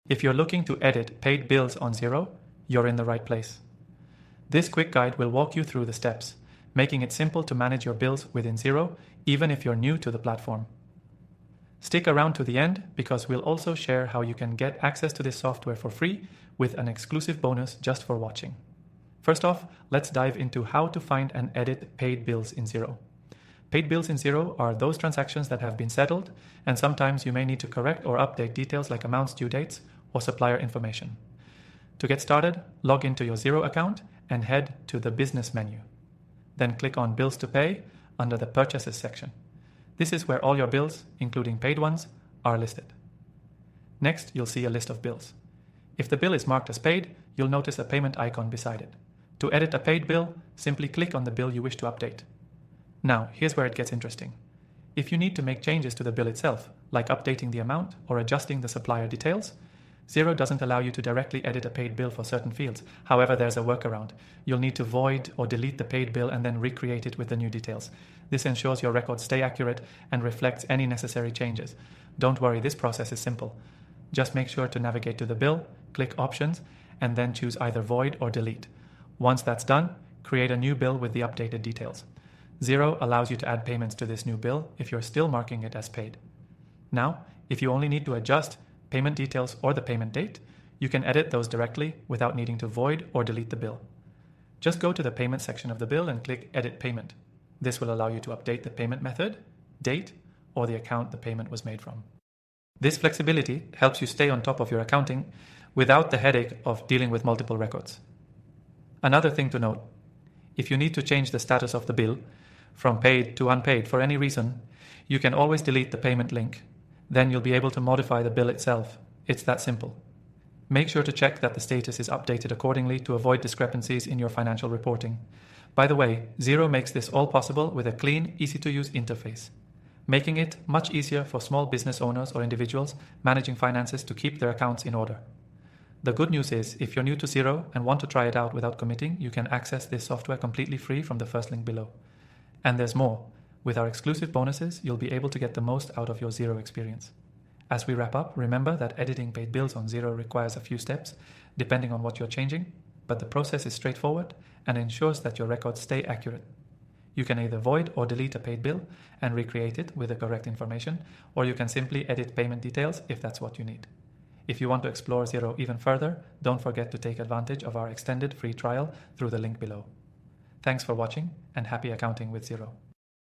If you're looking to edit paid bills on Xero, you're in the right place. This quick guide will walk you through the steps, making it simple to manage your bills within Xero, even if you're new to the platform. Stick around to the end because we'll also share how you can get access to this software for free with an exclusive bonus just for watching. First off, let's dive into how to find and edit paid bills in Xero. Paid bills in Xero are those transactions that have been settled, and sometimes you may need to correct or update details like amounts, due dates, or supplier information. To get started, log into your Xero account and head to the Business menu. Then click on Bills to Pay under the Purchases section. This is where all your bills, including paid ones, are listed. Next, you'll see a list of bills. If the bill is marked as paid, you'll notice a payment icon beside it. To edit a paid bill, simply click on the bill you wish to update. Now, here's where it gets interesting. If you need to make changes to the bill itself, like updating the amount or adjusting the supplier details, Xero doesn't allow you to directly edit a paid bill for certain fields. However, there's a workaround. You'll need to void or delete the paid bill and then recreate it with the new details. This ensures your records stay accurate and reflects any necessary changes. Don't worry, this process is simple. Just make sure to navigate to the bill, click Options, and then choose either void or delete. Once that's done, create a new bill with the updated details. Xero allows you to add payments to this new bill if you're still marking it as paid. Now, if you only need to adjust payment details or the payment date, you can edit those directly without needing to void or delete the bill. Just go to the payment section of the bill and click Edit Payment. This will allow you to update the payment method, date, or the account the payment was made from. This flexibility helps you stay on top of your accounting without the headache of dealing with multiple records. Another thing to note, if you need to change the status of the bill from paid to unpaid for any reason, you can always delete the payment link. Then you'll be able to modify the bill itself. It's that simple. Make sure to check that the status is updated accordingly to avoid discrepancies in your financial reporting. By the way, Xero makes this all possible with a clean, easy-to-use interface, making it much easier for small business owners or individuals managing finances to keep their accounts in order. The good news is, if you're new to Xero and want to try it out without committing, you can access this software completely free from the first link below. And there's more. With our exclusive bonuses, you'll be able to get the most out of your Xero experience. As we wrap up, remember that editing paid bills on Xero requires a few steps, depending on what you're changing, but the process is straightforward and ensures that your records stay accurate. You can either void or delete a paid bill and recreate it with the correct information, or you can simply edit payment details if that's what you need. If you want to explore Xero even further, don't forget to take advantage of our extended free trial through the link below. Thanks for watching and happy accounting with Xero.